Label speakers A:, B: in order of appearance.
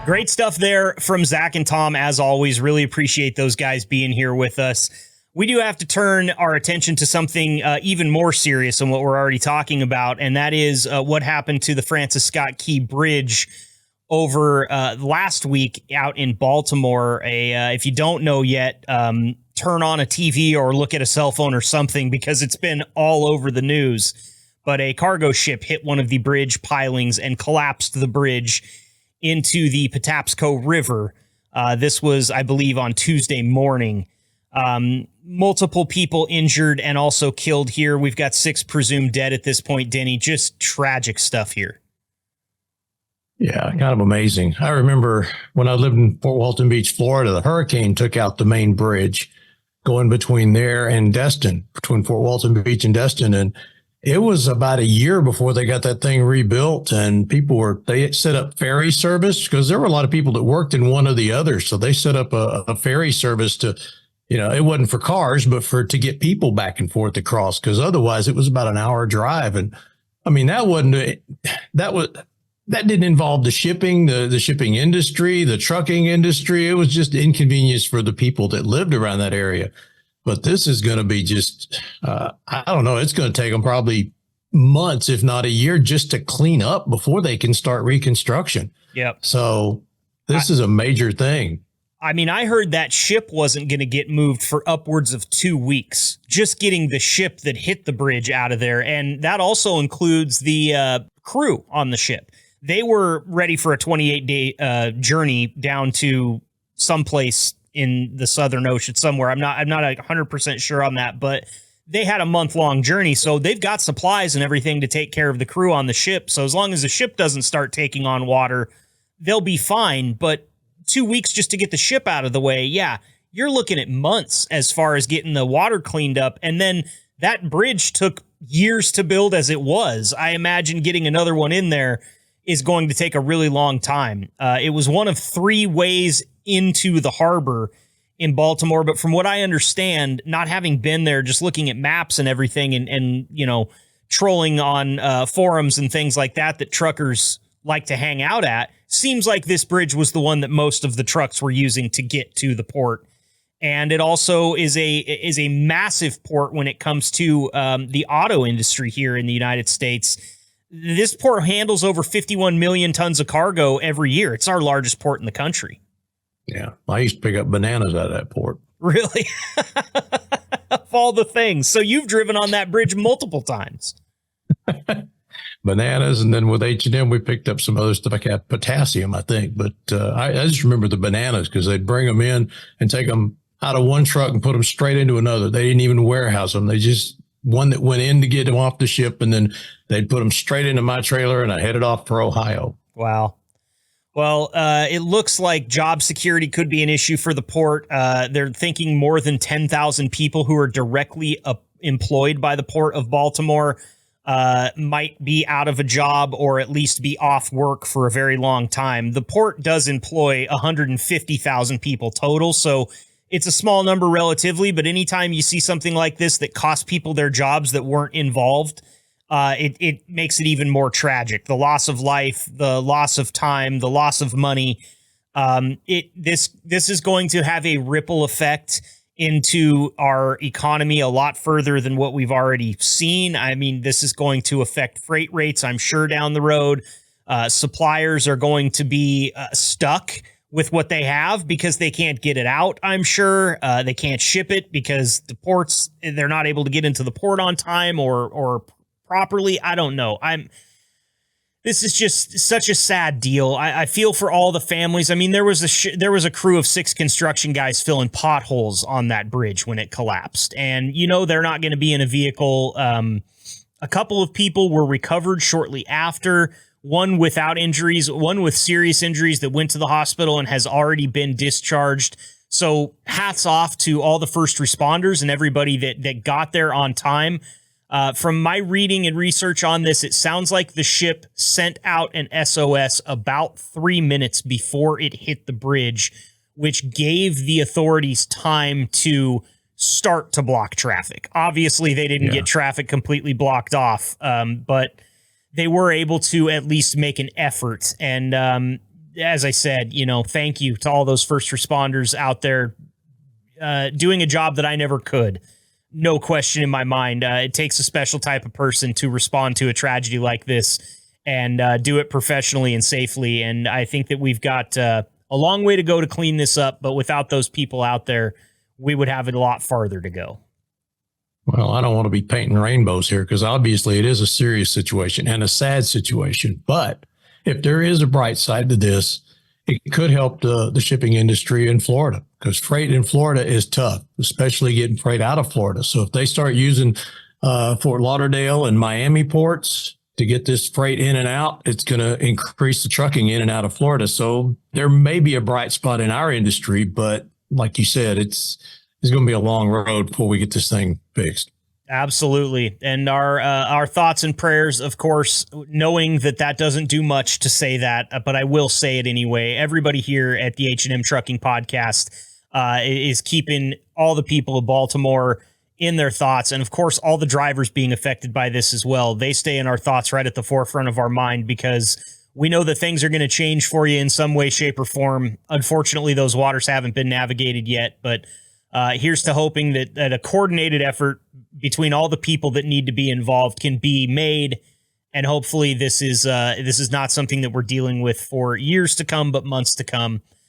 A: Great stuff there from Zach and Tom, as always. Really appreciate those guys being here with us. We do have to turn our attention to something even more serious than what we're already talking about, and that is what happened to the Francis Scott Key Bridge over last week out in Baltimore. If you don't know yet, turn on a TV or look at a cell phone or something, because it's been all over the news. But a cargo ship hit one of the bridge pilings and collapsed the bridge into the Patapsco River. This was, I believe, on Tuesday morning. Multiple people injured and also killed here. We've got 6 presumed dead at this point, Denny. Just tragic stuff here.
B: Yeah, kind of amazing. I remember when I lived in Fort Walton Beach, Florida, the hurricane took out the main bridge going between there and Destin, between Fort Walton Beach and Destin. And it was about a year before they got that thing rebuilt, and they set up ferry service, because there were a lot of people that worked in one or the other. So they set up a ferry service to, it wasn't for cars, but to get people back and forth across, because otherwise it was about an hour drive. And I mean, that didn't involve the shipping, the shipping industry, the trucking industry. It was just inconvenience for the people that lived around that area. But this is going to be just, I don't know, it's going to take them probably months, if not a year, just to clean up before they can start reconstruction.
A: Yep.
B: So this is a major thing.
A: I mean, I heard that ship wasn't going to get moved for upwards of 2 weeks, just getting the ship that hit the bridge out of there. And that also includes the crew on the ship. They were ready for a 28-day journey down to someplace in the Southern Ocean somewhere. I'm not 100% sure on that, but they had a month-long journey, so they've got supplies and everything to take care of the crew on the ship. So as long as the ship doesn't start taking on water, they'll be fine. But 2 weeks just to get the ship out of the way, yeah, you're looking at months as far as getting the water cleaned up. And then that bridge took years to build as it was. I imagine getting another one in there is going to take a really long time. It was one of 3 ways into the harbor in Baltimore, but from what I understand, not having been there, just looking at maps and everything, and trolling on forums and things like that truckers like to hang out at, seems like this bridge was the one that most of the trucks were using to get to the port. And it also is a massive port when it comes to the auto industry here in the United States. This port handles over 51 million tons of cargo every year. It's our largest port in the country.
B: Yeah, I used to pick up bananas out of that port.
A: Really? Of all the things. So you've driven on that bridge multiple times.
B: Bananas, and then with H&M, we picked up some other stuff like potassium, I think. But I just remember the bananas, because they'd bring them in and take them out of one truck and put them straight into another. They didn't even warehouse them. They just, one that went in to get them off the ship, and then they'd put them straight into my trailer, and I headed off for Ohio.
A: Wow. Well, it looks like job security could be an issue for the port. They're thinking more than 10,000 people who are directly employed by the Port of Baltimore might be out of a job, or at least be off work for a very long time. The port does employ 150,000 people total, so it's a small number relatively, but anytime you see something like this that costs people their jobs that weren't involved, it makes it even more tragic. The loss of life, the loss of time, the loss of money. This is going to have a ripple effect into our economy a lot further than what we've already seen. I mean, this is going to affect freight rates, I'm sure, down the road. Suppliers are going to be stuck with what they have because they can't get it out, I'm sure. They can't ship it because the ports, they're not able to get into the port on time or properly. I don't know. This is just such a sad deal. I feel for all the families. I mean, there was a crew of 6 construction guys filling potholes on that bridge when it collapsed. And, they're not going to be in a vehicle. A couple of people were recovered shortly after, one without injuries, one with serious injuries that went to the hospital and has already been discharged. So hats off to all the first responders and everybody that got there on time. From my reading and research on this, it sounds like the ship sent out an SOS about 3 minutes before it hit the bridge, which gave the authorities time to start to block traffic. Obviously, they didn't get traffic completely blocked off, but they were able to at least make an effort. And as I said, thank you to all those first responders out there doing a job that I never could. No question in my mind. It takes a special type of person to respond to a tragedy like this and do it professionally and safely. And I think that we've got a long way to go to clean this up. But without those people out there, we would have it a lot farther to go.
B: Well, I don't want to be painting rainbows here because obviously it is a serious situation and a sad situation. But if there is a bright side to this, it could help the shipping industry in Florida, because freight in Florida is tough, especially getting freight out of Florida. So if they start using Fort Lauderdale and Miami ports to get this freight in and out, it's going to increase the trucking in and out of Florida. So there may be a bright spot in our industry, but like you said, it's going to be a long road before we get this thing fixed.
A: Absolutely. And our thoughts and prayers, of course, knowing that doesn't do much to say that, but I will say it anyway. Everybody here at the H&M Trucking Podcast is keeping all the people of Baltimore in their thoughts. And of course, all the drivers being affected by this as well. They stay in our thoughts right at the forefront of our mind, because we know that things are going to change for you in some way, shape, or form. Unfortunately, those waters haven't been navigated yet, but here's to hoping that a coordinated effort between all the people that need to be involved can be made. And hopefully this is not something that we're dealing with for years to come, but months to come.